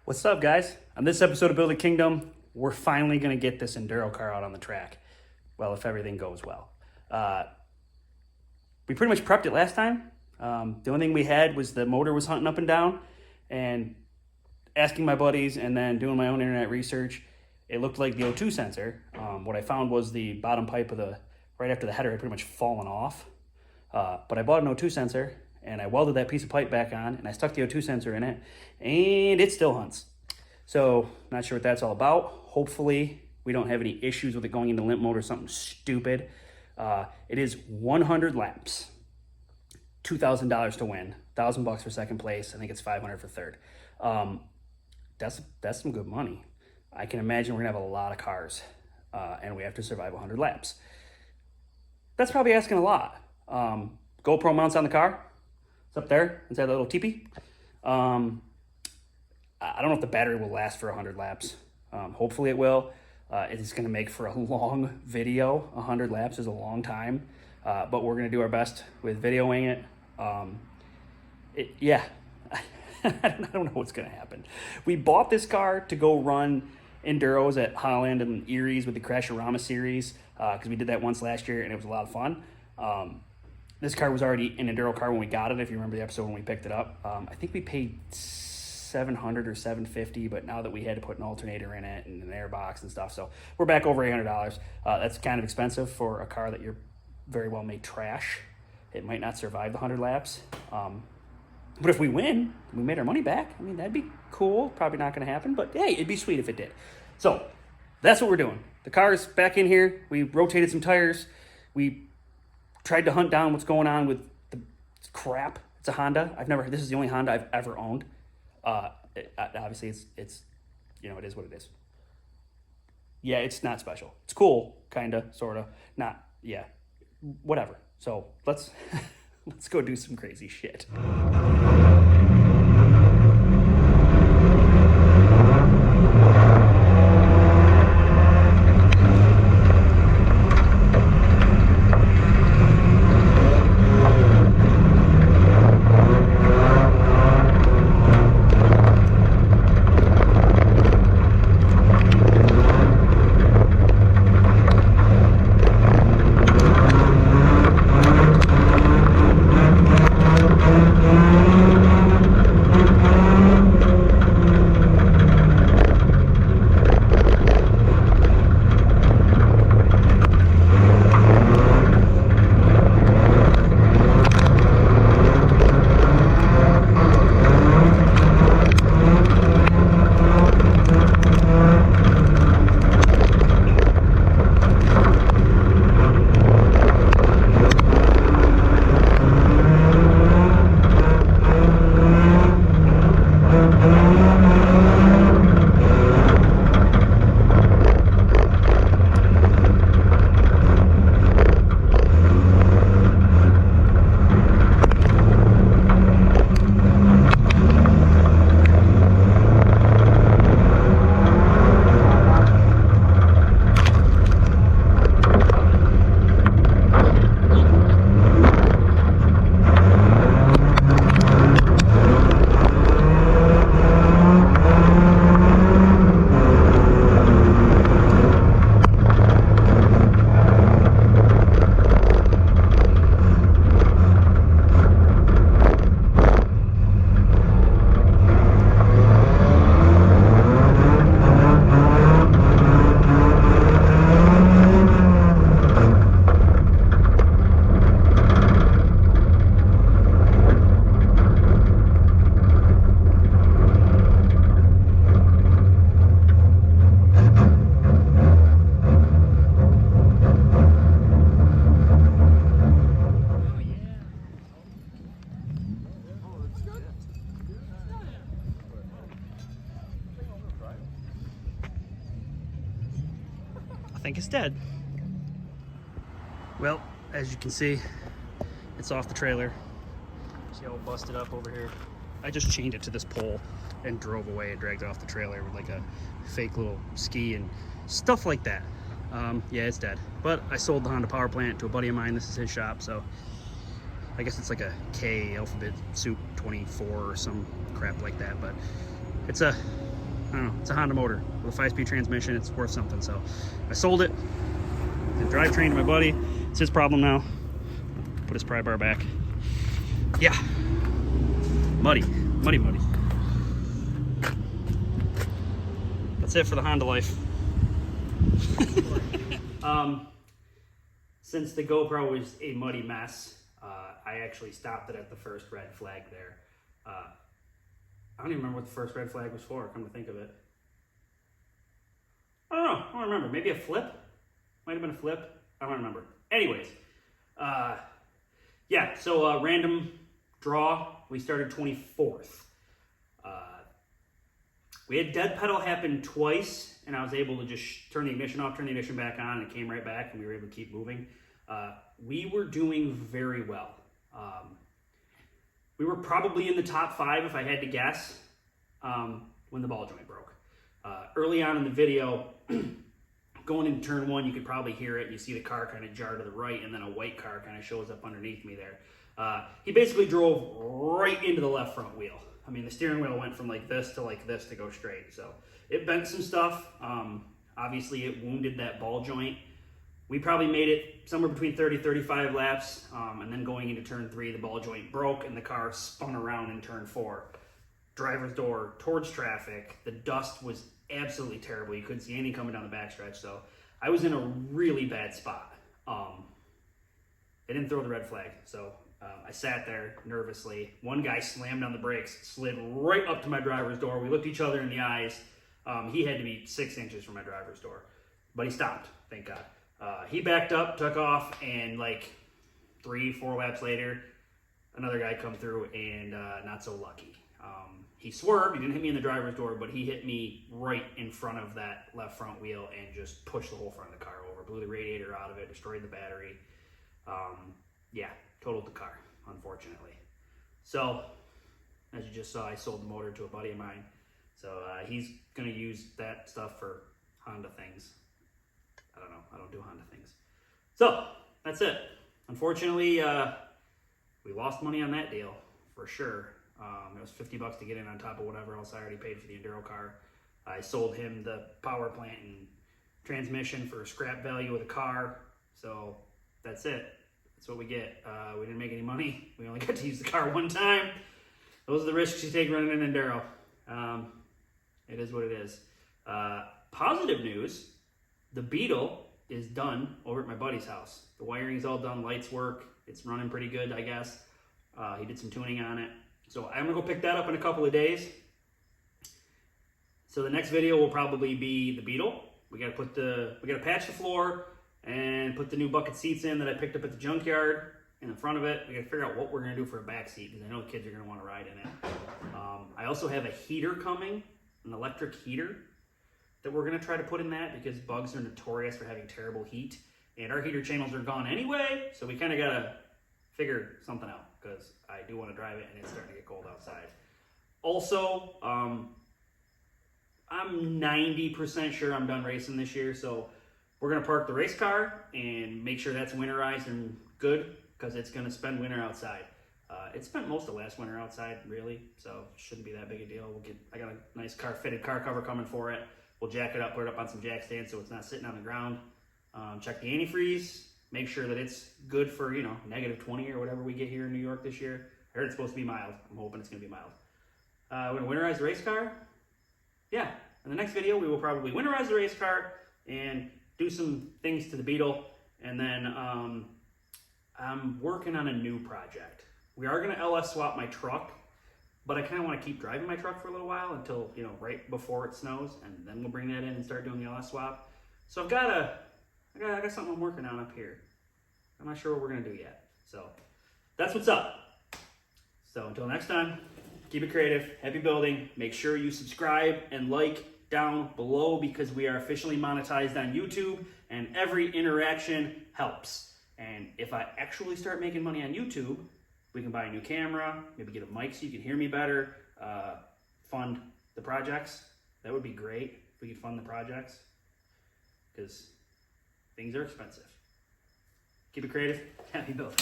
What's up, guys? On this episode of Build a Kingdom, we're finally going to get this Enduro car out on the track. Well, if everything goes well. We pretty much prepped it last time. The only thing we had was the motor was hunting up and down, and asking my buddies and then doing my own internet research, it looked like the O2 sensor. What I found was the bottom pipe of right after the header had pretty much fallen off. But I bought an O2 sensor, and I welded that piece of pipe back on, and I stuck the O2 sensor in it, and it still hunts. So, not sure what that's all about. Hopefully, we don't have any issues with it going into limp mode or something stupid. It is 100 laps, $2,000 to win, $1,000 for second place. I think it's $500 for third. That's some good money. I can imagine we're gonna have a lot of cars, and we have to survive 100 laps. That's probably asking a lot. GoPro mounts on the car. It's up there inside the little teepee. I don't know if the battery will last for 100 laps. Hopefully it will. It's going to make for a long video. 100 laps is a long time, but we're going to do our best with videoing it. Yeah, I don't know what's going to happen. We bought this car to go run Enduros at Holland and Erie's with the Crashorama series because we did that once last year and it was a lot of fun. This car was already an Enduro car when we got it, if you remember the episode when we picked it up. I think we paid $700 or $750, but now that we had to put an alternator in it and an airbox and stuff, so we're back over $800. That's kind of expensive for a car that you're very well may trash. It might not survive the 100 laps. But if we win, we made our money back. I mean, that'd be cool. Probably not going to happen, but hey, it'd be sweet if it did. So that's what we're doing. The car's back in here. We rotated some tires. We tried to hunt down what's going on with the crap. It's a Honda. This is the only Honda I've ever owned. Obviously it's it is what it is. Yeah, it's not special. It's cool, kinda, sorta, not, yeah, whatever. So let's go do some crazy shit. I think it's dead. Well, as you can see, it's off the trailer. See how busted up over here? I just chained it to this pole and drove away and dragged it off the trailer with like a fake little ski and stuff like that. Yeah, it's dead. But I sold the Honda power plant to a buddy of mine. This is his shop, so I guess it's like a K alphabet soup 24 or some crap like that. But it's a I don't know, it's a Honda motor with a 5-speed transmission. It's worth something. So I sold it. The drivetrain to my buddy. It's his problem now. Put his pry bar back. Yeah. Muddy. Muddy, muddy. That's it for the Honda life. Since the GoPro was a muddy mess, I actually stopped it at the first red flag there. I don't even remember what the first red flag was for, come to think of it. I don't know, I don't remember. Maybe a flip? Might have been a flip. I don't remember. Anyways, yeah, so random draw. We started 24th. We had dead pedal happen twice, and I was able to just turn the ignition off, turn the ignition back on, and it came right back, and we were able to keep moving. We were doing very well. We were probably in the top 5, if I had to guess, when the ball joint broke. Early on in the video, going into turn 1, you could probably hear it. You see the car kind of jar to the right, and then a white car kind of shows up underneath me there. He basically drove right into the left front wheel. I mean, the steering wheel went from like this to go straight. So it bent some stuff. Obviously, it wounded that ball joint. We probably made it somewhere between 30, 35 laps. And then going into turn 3, the ball joint broke and the car spun around in turn 4. Driver's door towards traffic. The dust was absolutely terrible. You couldn't see anything coming down the backstretch. So I was in a really bad spot. They didn't throw the red flag. So I sat there nervously. One guy slammed on the brakes, slid right up to my driver's door. We looked each other in the eyes. He had to be 6 inches from my driver's door, but he stopped, thank God. He backed up, took off, and like 3-4 laps later, another guy come through, and not so lucky. He swerved. He didn't hit me in the driver's door, but he hit me right in front of that left front wheel and just pushed the whole front of the car over, blew the radiator out of it, destroyed the battery. Yeah, totaled the car, unfortunately. So, as you just saw, I sold the motor to a buddy of mine. So he's going to use that stuff for Honda things. I don't know. I don't do Honda things. So, that's it. Unfortunately, we lost money on that deal, for sure. It was $50 to get in on top of whatever else I already paid for the Enduro car. I sold him the power plant and transmission for scrap value of the car. So, that's it. That's what we get. We didn't make any money. We only got to use the car one time. Those are the risks you take running an Enduro. It is what it is. Positive news, the Beetle is done over at my buddy's house. The wiring's all done, lights work. It's running pretty good, I guess. He did some tuning on it. So I'm gonna go pick that up in a couple of days. So the next video will probably be the Beetle. We gotta patch the floor and put the new bucket seats in that I picked up at the junkyard in the front of it. We gotta figure out what we're gonna do for a back seat because I know the kids are gonna wanna ride in it. I also have a heater coming, an electric heater that we're gonna try to put in that because bugs are notorious for having terrible heat. And our heater channels are gone anyway, so we kinda gotta figure something out because I do wanna drive it and it's starting to get cold outside. Also, I'm 90% sure I'm done racing this year, so we're gonna park the race car and make sure that's winterized and good because it's gonna spend winter outside. It spent most of last winter outside, really, so it shouldn't be that big a deal. I got a nice fitted car cover coming for it. We'll jack it up, put it up on some jack stands so it's not sitting on the ground. Check the antifreeze, make sure that it's good for, negative 20 or whatever we get here in New York this year. I heard it's supposed to be mild. I'm hoping it's gonna be mild. We're gonna winterize the race car. Yeah, in the next video, we will probably winterize the race car and do some things to the Beetle. And then I'm working on a new project. We are gonna LS swap my truck, but I kind of want to keep driving my truck for a little while until, right before it snows, and then we'll bring that in and start doing the LS swap. So I got something I'm working on up here. I'm not sure what we're gonna do yet. So that's what's up. So until next time, keep it creative, happy building. Make sure you subscribe and like down below because we are officially monetized on YouTube and every interaction helps. And if I actually start making money on YouTube, we can buy a new camera, maybe get a mic so you can hear me better, fund the projects. That would be great if we could fund the projects because things are expensive. Keep it creative, happy building.